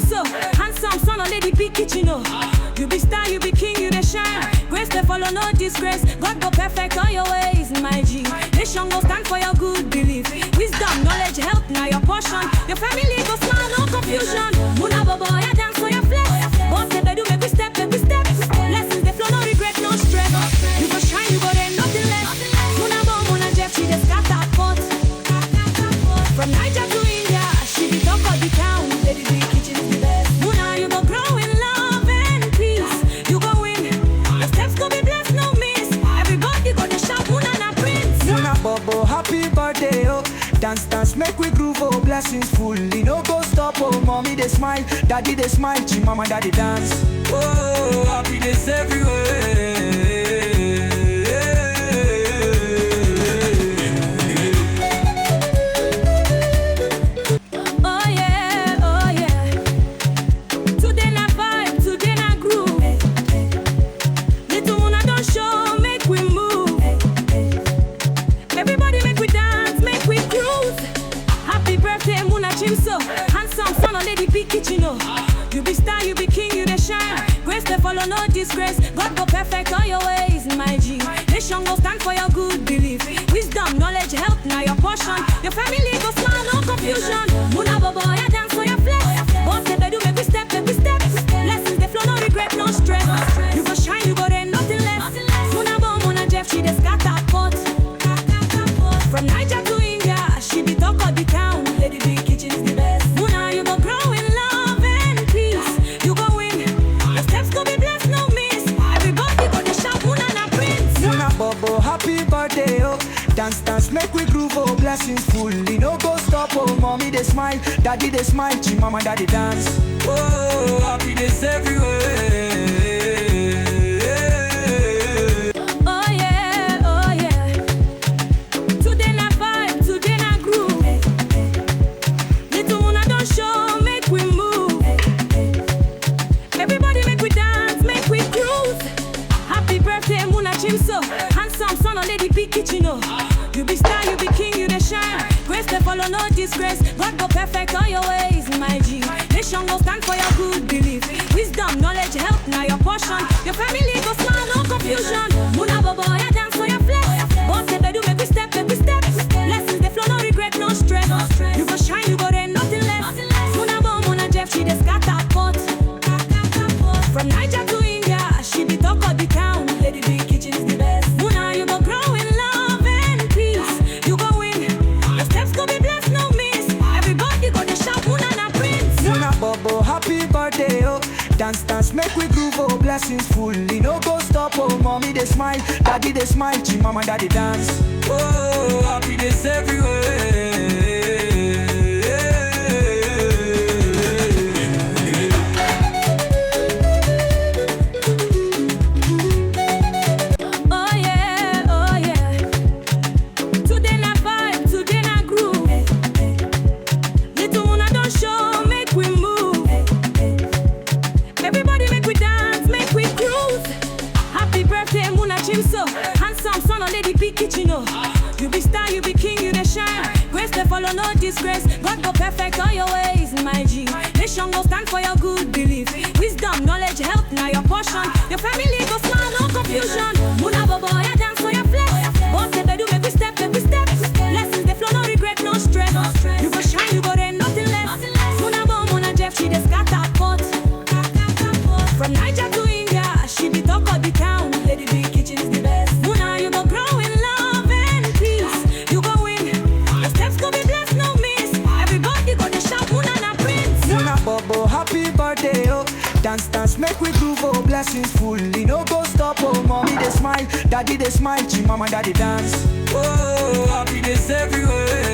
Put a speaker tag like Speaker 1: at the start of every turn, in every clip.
Speaker 1: so handsome, son of lady big kitchen, oh. You be star, you be king, you the shine. Grace they follow, no disgrace. God go perfect all your ways, my G. Nation go stand for your good belief. Wisdom, knowledge, health, now your portion. Your family go smile, no confusion. Muna bobo, ya dance for your flesh. Boss say they do make we step, make we step. Lessons they flow, no regret, no stress. You go shine, you go there, nothing less. Muna bo, Muna Jeff, she the scatter pot. From Niger to India, she be top of the town. Lady big kitchen is the best. Muna, you go grow in love and peace. You go win. Your steps go be blessed, no miss. Everybody go to shout, Muna na prince.
Speaker 2: Muna Bobo, happy birthday, oh. Dance, dance, make we groove, oh. Blessings fully, no go stop, oh. Mommy they smile, daddy they smile, mama daddy dance. Oh, happiness everywhere.
Speaker 1: So handsome, son of lady big kitchen, oh. You be star, you be king, you the shine. Grace they follow, no disgrace. God go perfect all your ways, my G. Nation go stand for your good belief. Wisdom, knowledge, health, now your portion. Your family go smile, no confusion. Muna bobo, ya dance for your flesh. Boss say they do make we step, make we step. Lessons they flow, no regret, no stress. You go shine, you go there, nothing less. Muna bo, Muna Jeff, she the scatter pot. From Niger to India, she be talk of the town. Lady big kitchen is the best. Muna, you go grow in love and peace. You go win. Your steps go be blessed, no miss. Everybody go to shout, Muna na prince.
Speaker 2: Muna Bobo, happy birthday, oh. Dance, dance, make we groove, oh. Blessings fully, no go stop, oh. Mommy they smile, daddy they smile, mama daddy dance. Oh, happiness everywhere. So handsome, son of lady big kitchen, oh. You be star, you be king, you the shine. Grace they follow, no disgrace. God go perfect all your ways, my G. Nation go stand for your good belief. Wisdom, knowledge, health, now your portion. Your family go smile, no confusion. Muna bobo, ya dance for your flesh. Boss say they do make we step, make we step. Lessons they flow, no regret, no stress. You go shine, you go there, nothing less. Muna bo, Muna Jeff, she the scatter pot. From Niger to India, she be talk of the town. Lady big kitchen is the best. Muna, you go grow in love and peace. You go win. Your steps go be blessed, no miss. Everybody go to shout, Muna na prince. Muna Bobo, happy birthday, oh. Dance, dance, make we groove, oh. Blessings fully, no go stop, oh. Mommy they smile, daddy they smile, mama daddy dance. Oh, happiness everywhere.
Speaker 1: So handsome, son of lady big kitchen, oh. You be star, you be king, you the shine. Grace they follow, no disgrace. God go perfect all your ways, my G. Nation go stand for your good belief. Wisdom, knowledge, health, now your portion. Your family go smile, no confusion. Muna bobo, ya dance for your flesh. Boss say they do make we step, make we step. Lessons they flow, no regret, no stress. You go shine, you go there, nothing less. Muna bo, Muna Jeff, she the scatter pot. From Niger to India, she be talk of the town. Lady big kitchen is the best. Muna, you go grow in love and peace. You go win. Your steps go be blessed, no miss. Everybody go to shout, Muna na prince.
Speaker 2: Muna Bobo, happy birthday, oh. Dance, dance, make we groove, oh. Blessings fully, no go stop, oh. Mommy they smile, daddy they smile, mama daddy dance. Oh, happiness everywhere.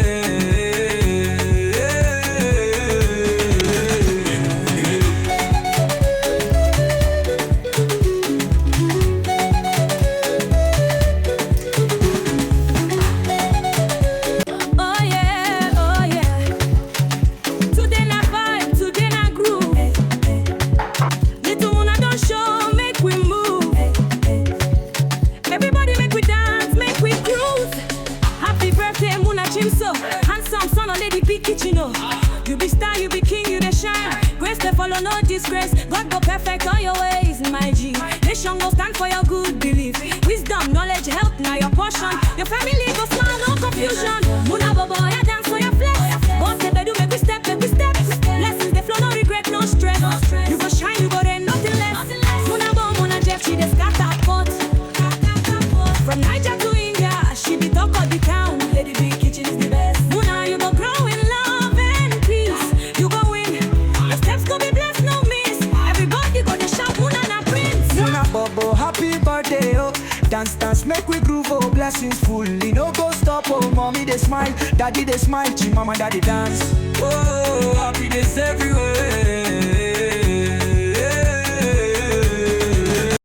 Speaker 1: So no disgrace. God go perfect all your ways, my G. Nation go stand for your good belief. Wisdom, knowledge, health, now your portion. Your family go smile, no confusion. Muna bobo, yeah, dance for your flex. Boss the bedu, make we step, make we step. Blessings, they flow, no regret, no stress. You go shine, you go there, nothing less. Muna bo, Muna Jeff, she the scatter pot. From Niger to India, she be talk of the town. Lady B kitchen is the best. Muna, you go grow in love and peace. You go win. Your steps go be blessed, no miss. Everybody go to shout, Muna na prince.
Speaker 3: Muna Bobo, happy birthday, oh. Dance, dance, make we groove, oh. Blessings fully, no go stop, oh. Mommy they smile, daddy they smile, G mama daddy dance.
Speaker 4: Oh, happiness everywhere.